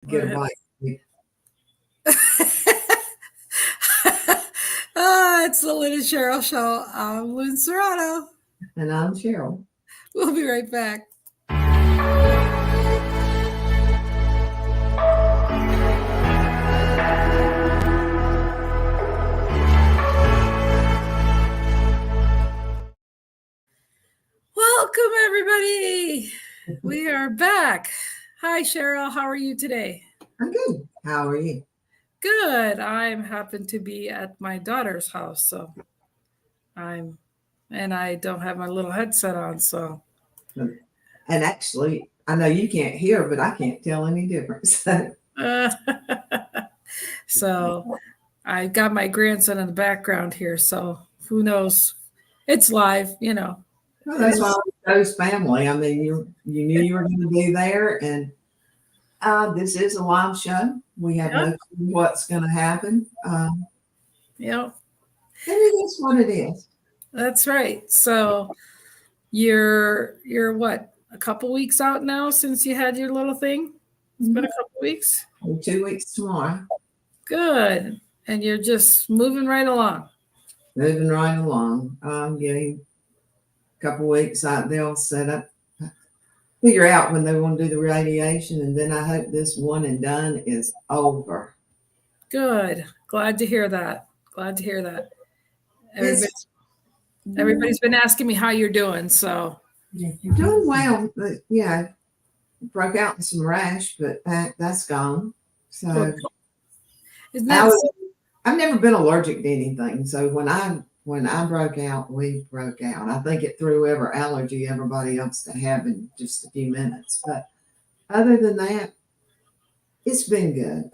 Get a What? bite. It's the Lynn Sheryl show. I'm Lynn Serrano. And I'm Cheryl. We'll be right back. Welcome, everybody. We are back. Hi, Cheryl. How are you today? I'm good. How are you? Good. I'm happen to be at my daughter's house, so and I don't have my little headset on, so. And actually, I know you can't hear, but I can't tell any difference. Uh, so I got my grandson in the background here, so who knows? It's live, Well, It that's why is. we chose family. I mean, you knew you were going to be there, and this is a live show. We have Yeah, no clue what's going to happen. yeah, And it is what it is. that's right. So you're what? A couple weeks out now since you had your little thing? It's been a Mhm. couple weeks. 2 weeks tomorrow, Good. And you're just moving right along. moving right along. Getting a couple weeks out, they'll set up, figure out when they want to do the radiation, and then I hope this one and done is over. Good. Glad to hear that. Glad to hear that. Everybody, It's everybody's been asking me how you're doing, so doing well, but yeah, broke out in some rash, but that's gone. good. So Isn't I that was, I've never been allergic to anything. So when I broke out, we broke out. I think it threw every allergy everybody else could have in just a few minutes. But other than that, it's been good.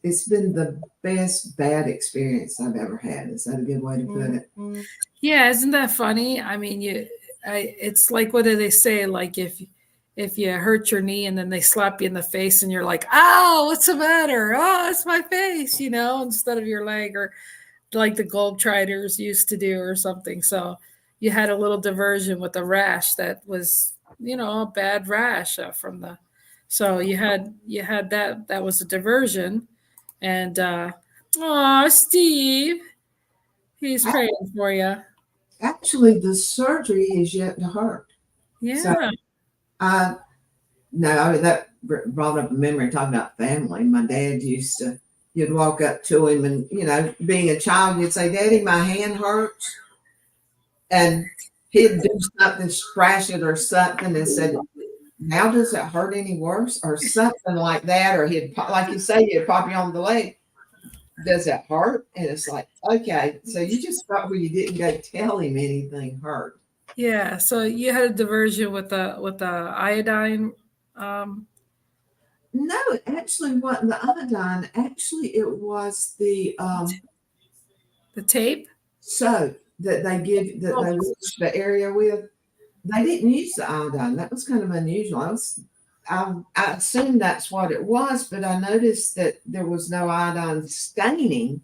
It's been the best bad experience I've ever had. Is that a good way to put it? Yeah, isn't that funny? I mean, it's like, what do they say? Like if you hurt your knee and then they slap you in the face and you're like, "Oh, what's the matter? Oh, it's my face," instead of your leg, or like the Globetrotters used to do or something. So you had a little diversion with a rash that was, a bad rash from the. So you had that was a diversion, and oh, Steve, he's A- praying for you. Actually, the surgery is yet to hurt. So Yeah. I no, that brought up a memory talking about family. My dad you'd walk up to him and, being a child, you'd say, Daddy, my hand hurts. And he'd do something, scratch it or something and said, now does it hurt any worse? Or something like that. Or like you say, he'd pop you on the leg. Does it hurt? And it's like, okay. So you just thought where you didn't go tell him anything hurt. Yeah. So you had a diversion with the iodine, um, No, it actually wasn't the iodine. Actually, it was the tape. soap that Oh, they wash the area with. They didn't use the iodine. That was kind of unusual. I assumed that's what it was, but I noticed that there was no iodine staining.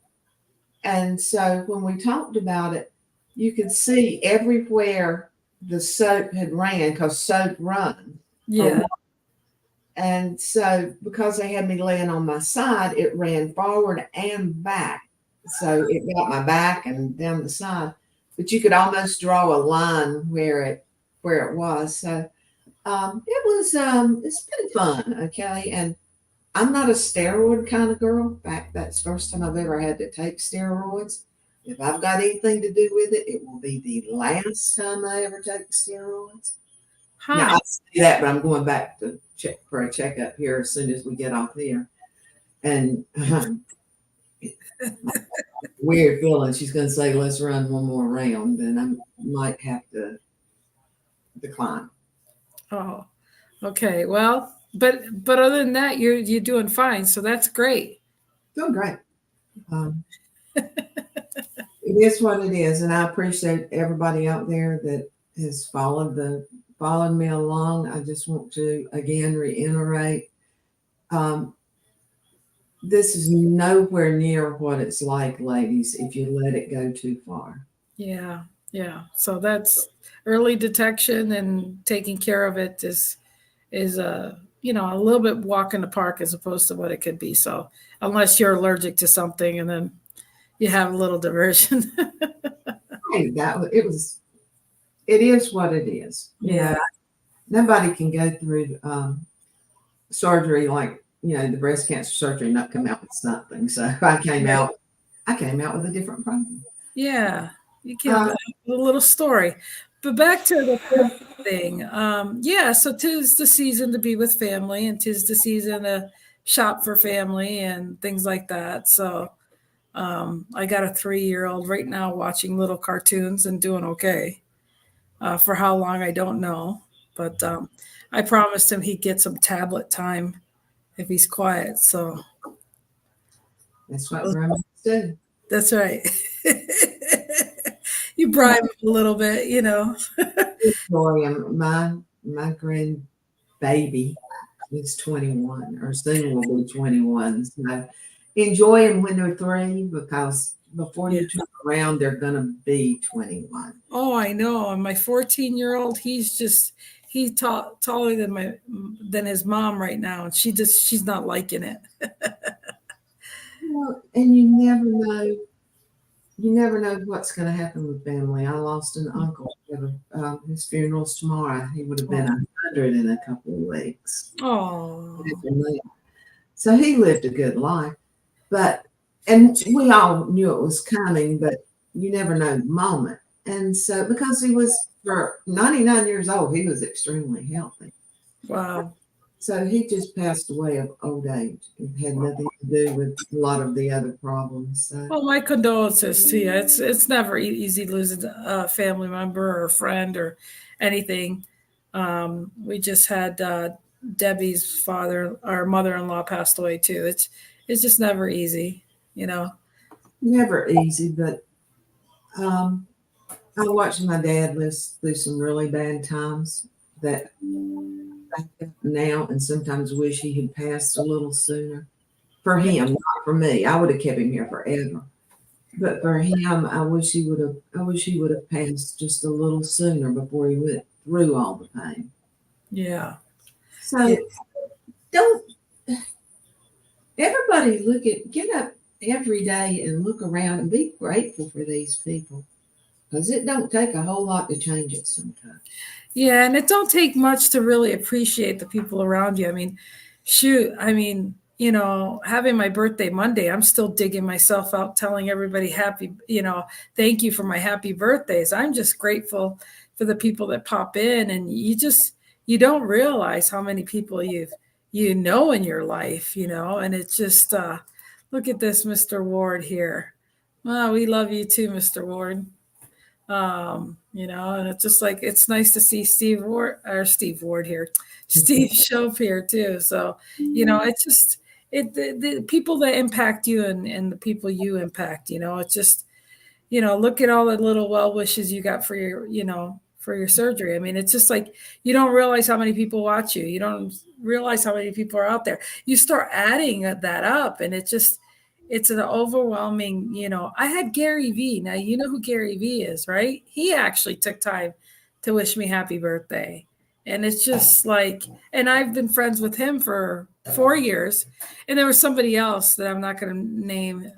And so when we talked about it, you could see everywhere the soap had ran because soap runs. yeah. And so because they had me laying on my side, it ran forward and back. So it got my back and down the side. But you could almost draw a line where it was. So it's been fun, okay. And I'm not a steroid kind of girl. In fact, that's the first time I've ever had to take steroids. If I've got anything to do with it, it will be the last time I ever take steroids. Now Huh. I say that, but I'm going back to check for a checkup here as soon as we get off here. And weird feeling. She's going to say, "Let's run one more round," and I might have to decline. Oh, okay. Well, but other than that, you're doing fine. So that's great. Doing great. Um, it is what it is, and I appreciate everybody out there that has followed me along. I just want to again reiterate, um, this is nowhere near what it's like, ladies, if you let it go too far. Yeah. Yeah. So that's early detection and taking care of it is a little bit walk in the park as opposed to what it could be. So unless you're allergic to something, and then you have a little diversion. Hey, it is what it is. Yeah. Nobody can go through surgery like, the breast cancer surgery and not come out with something. So I came out with a different problem. Yeah. You can have a little story. But back to the family thing. Yeah, so 'tis the season to be with family, and 'tis the season to shop for family and things like that. So I got a 3-year-old right now watching little cartoons and doing okay. For how long, I don't know. But I promised him he'd get some tablet time if he's quiet. So That's what grandmas do. that's right. You bribe him a little bit. Boy, my grandbaby is 21, or soon will be 21. So enjoy them when they're 3, because before you turn around, they're gonna be 21. Oh, I know. And my 14-year-old, he's taller than his mom right now, and she's not liking it. And you never know. You never know what's going to happen with family. I lost an uncle. His funeral's tomorrow. He would have been 100 in a couple of weeks. Oh, So he lived a good life, and we all knew it was coming, but you never know the moment. And so, because he was, for 99 years old, he was extremely healthy. wow. So he just passed away of old age. It had nothing to do with a lot of the other problems. So. Well, my condolences to you. It's never easy losing a family member or a friend or anything. We just had Debbie's father, our mother-in-law, passed away too. It's just never easy. Never easy, but I watched my dad live through some really bad times that I think now, and sometimes wish he had passed a little sooner. For him, not for me. I would have kept him here forever. But for him, I wish he would have passed just a little sooner before he went through all the pain. Yeah. So don't everybody get up every day and look around and be grateful for these people. Because it don't take a whole lot to change it sometimes. Yeah, and it don't take much to really appreciate the people around you. I mean, shoot, having my birthday Monday, I'm still digging myself out, telling everybody thank you for my happy birthdays. I'm just grateful for the people that pop in, and you don't realize how many people you know in your life, and it's just look at this, Mr. Ward here. Oh, we love you too, Mr. Ward. And it's just like, it's nice to see Steve Ward here, Steve Shope here too. So, it's just the people that impact you and the people you impact, it's just, look at all the little well wishes you got for your surgery. I mean, it's just like, you don't realize how many people watch you. You don't realize how many people are out there. You start adding that up, and it's an overwhelming, I had Gary V. Now, you know who Gary V is, right? He actually took time to wish me happy birthday. And it's just like, and I've been friends with him for 4 years. And there was somebody else that I'm not going to name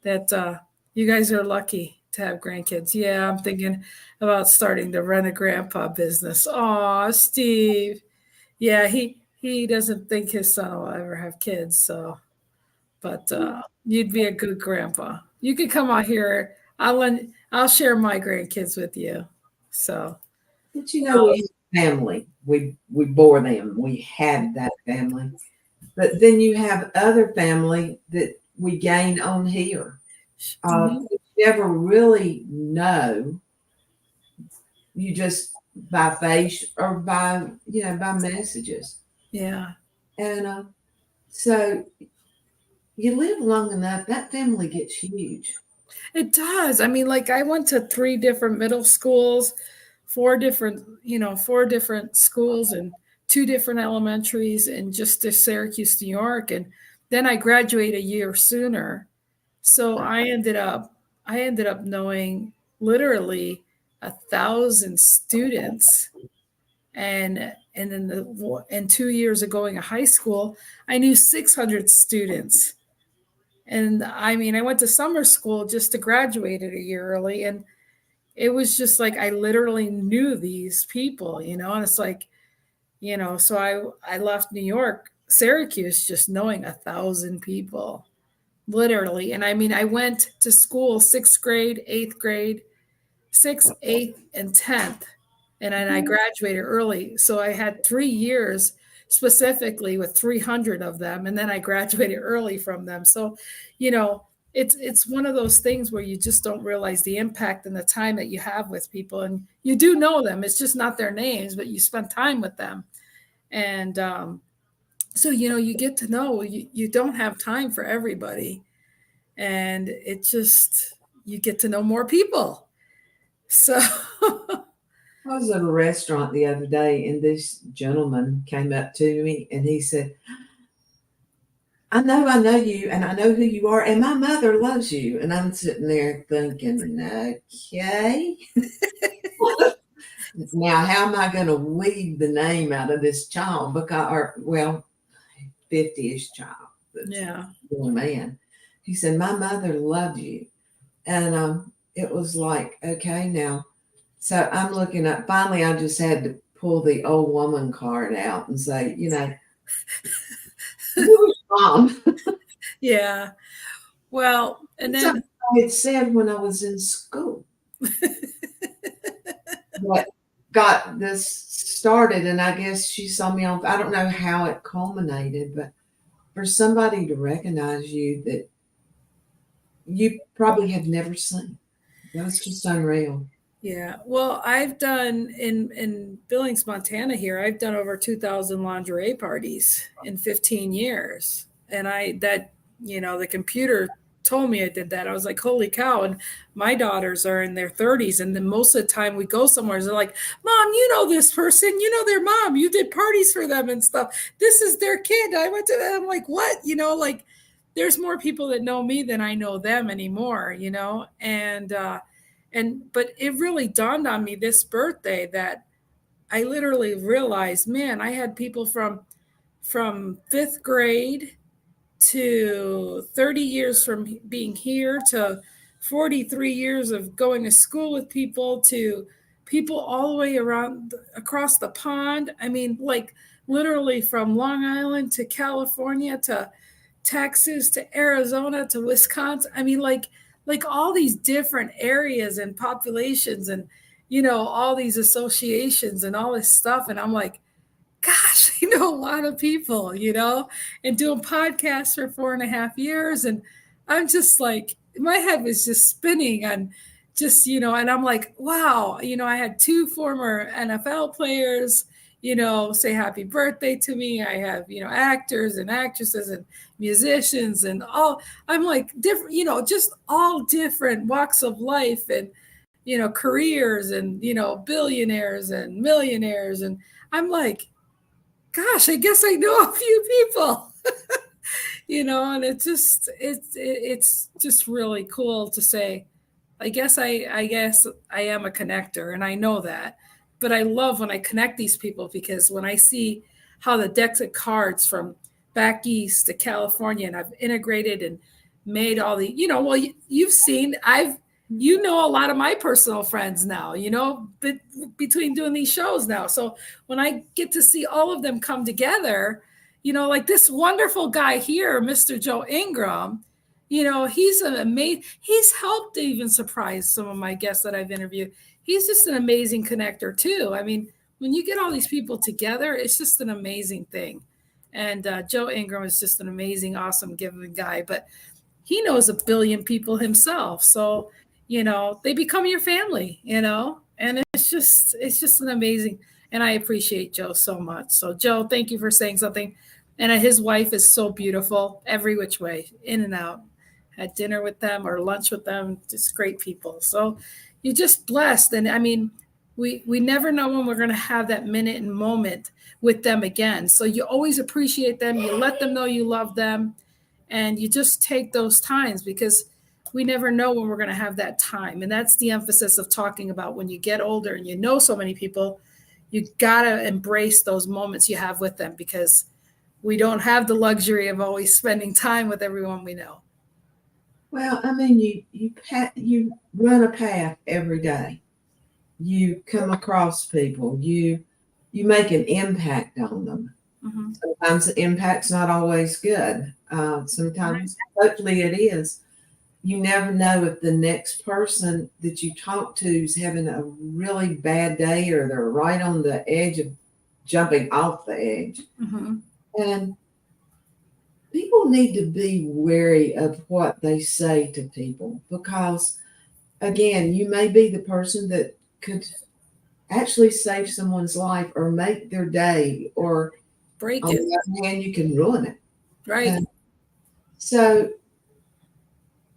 that you guys are lucky to have grandkids. Yeah, I'm thinking about starting the Rent a Grandpa business. Aw, Steve. Yeah, he doesn't think his son will ever have kids, so. But you'd be a good grandpa. You could come out here. I'll share my grandkids with you. So, but we had family. We bore them. We had that family. But then you have other family that we gain on here. You never really know. You just by face or by messages. Yeah. And so you live long enough, that family gets huge. It does. I mean, like, I went to 3 different middle schools, 4 different schools, and 2 different elementaries in just Syracuse, New York. And then I graduated a year sooner. So I ended up knowing literally 1,000 students And in 2 years of going to high school, I knew 600 students. And I mean, I went to summer school just to graduate a year early. And it was just like I literally knew these people, and it's like, so I left New York, Syracuse, just knowing 1,000 people, literally. And I mean, I went to school 6th grade, 8th grade, 6th, 8th, and 10th. And then I graduated early. So I had 3 years specifically with 300 of them. And then I graduated early from them. So, it's one of those things where you just don't realize the impact and the time that you have with people. And you do know them. It's just not their names, but you spend time with them. And so, you get to know you don't have time for everybody. And it just, you get to know more people. So I was at a restaurant the other day, and this gentleman came up to me and he said, I know you, and I know who you are, and my mother loves you. And I'm sitting there thinking, okay. Now, how am I going to weed the name out of this child? 50-ish child. yeah. Young man. He said, my mother loved you. And it was like, okay, now. So I'm looking up. Finally, I just had to pull the old woman card out and say, who's mom? Yeah. Well, and then Something I had said when I was in school. But got this started, and I guess she saw me on. I don't know how it culminated, but for somebody to recognize you that you probably had never seen, that was just unreal. yeah. Well, I've done in Billings, Montana here, I've done over 2,000 lingerie parties in 15 years. And the computer told me I did that. I was like, holy cow. And my daughters are in their 30s. And then most of the time we go somewhere, they're like, Mom, you know this person, you know their mom, you did parties for them and stuff. This is their kid. I went to them. I'm like, what? Like there's more people that know me than I know them anymore, but it really dawned on me this birthday that I literally realized, man, I had people from 5th grade to 30 years from being here to 43 years of going to school with people to people all the way around across the pond. I mean, like literally from Long Island to California to Texas to Arizona to Wisconsin. I mean, like all these different areas and populations and, all these associations and all this stuff. And I'm like, gosh, I know a lot of people, and doing podcasts for 4.5 years. And I'm just like, my head was just spinning on just, and I'm like, wow, I had 2 former NFL players, say happy birthday to me. I have, actors and actresses and musicians and all, I'm like different, just all different walks of life and, careers and, billionaires and millionaires. And I'm like, gosh, I guess I know a few people, and it's just really cool to say, I guess I am a connector and I know that, but I love when I connect these people because when I see how the decks of cards from back east to California and I've integrated and made all the, you've seen, a lot of my personal friends now, but between doing these shows now. So when I get to see all of them come together, like this wonderful guy here, Mr. Joe Ingram, he's he's helped even surprise some of my guests that I've interviewed. He's just an amazing connector too. I mean, when you get all these people together, it's just an amazing thing. And Joe Ingram is just an amazing, awesome, giving guy, but he knows 1 billion people himself. So, they become your family, and it's just an amazing, and I appreciate Joe so much. So Joe, thank you for saying something. And his wife is so beautiful every which way, in and out. Had dinner with them or lunch with them, just great people. So you're just blessed. And I mean, we never know when we're going to have that minute and moment with them again. So you always appreciate them. You let them know you love them. And you just take those times because we never know when we're going to have that time. And that's the emphasis of talking about when you get older and you know so many people, you gotta embrace those moments you have with them, because we don't have the luxury of always spending time with everyone we know. Well, I mean, you run a path every day. You come across people. You make an impact on them. Mm-hmm. Sometimes the impact's not always good. Sometimes, hopefully, it is. You never know if the next person that you talk to is having a really bad day, or they're right on the edge of jumping off the edge. Mm-hmm. And people need to be wary of what they say to people, because, again, you may be the person that could actually save someone's life or make their day, or Break on it. the other hand, you can ruin it. Right. And so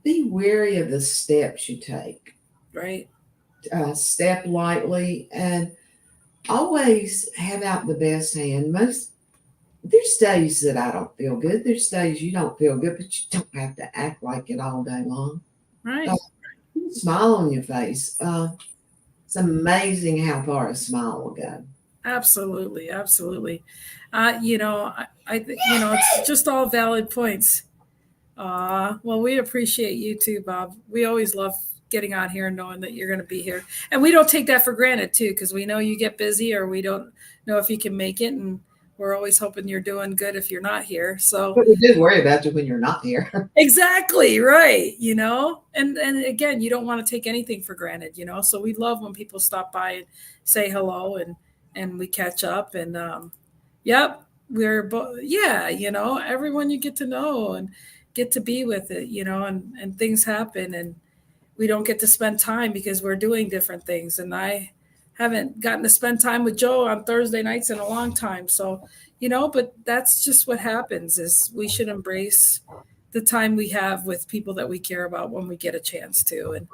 be wary of the steps you take. Right. Step lightly, and always have out the best hand. There's days that I don't feel good. There's days you don't feel good, but you don't have to act like it all day long. Right. Smile on your face. It's amazing how far a smile will go. Absolutely. Absolutely. It's just all valid points. Well, we appreciate you too, Bob. We always love getting on here and knowing that you're going to be here. And we don't take that for granted too, because we know you get busy, or we don't know if you can make it. And we're always hoping you're doing good if you're not here. So, but we do worry about you when you're not here. Exactly. Right. And again, you don't want to take anything for granted, so we love when people stop by and say hello, and we catch up, and, yep, everyone you get to know and get to be with it, and things happen, and we don't get to spend time because we're doing different things. And I haven't gotten to spend time with Joe on Thursday nights in a long time. So, but that's just what happens, is we should embrace the time we have with people that we care about when we get a chance to. And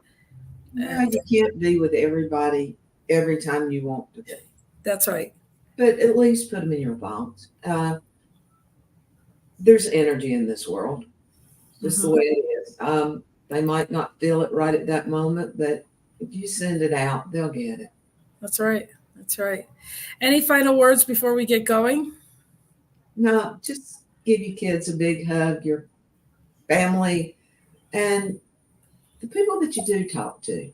You can't be with everybody every time you want to be. That's right. But at least put them in your thoughts. There's energy in this world. Just the way it is. They might not feel it right at that moment, but if you send it out, they'll get it. That's right. That's right. Any final words before we get going? No, just give your kids a big hug, your family, and the people that you do talk to.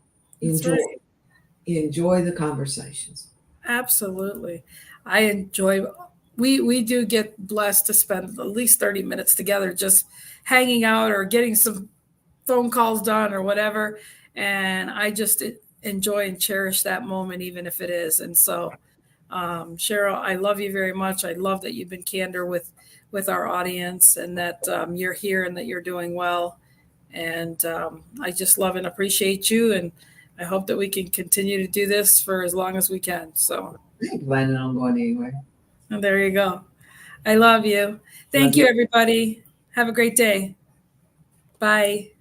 Enjoy the conversations. Absolutely. I enjoy. We do get blessed to spend at least 30 minutes together, just hanging out or getting some phone calls done or whatever. And I just enjoy and cherish that moment, even if it is. And so, Sheryl, I love you very much. I love that you've been candor with our audience, and that you're here and that you're doing well. And I just love and appreciate you. And I hope that we can continue to do this for as long as we can. So I ain't planning on going anywhere. And there you go. I love you. Thank you, everybody. Have a great day. Bye.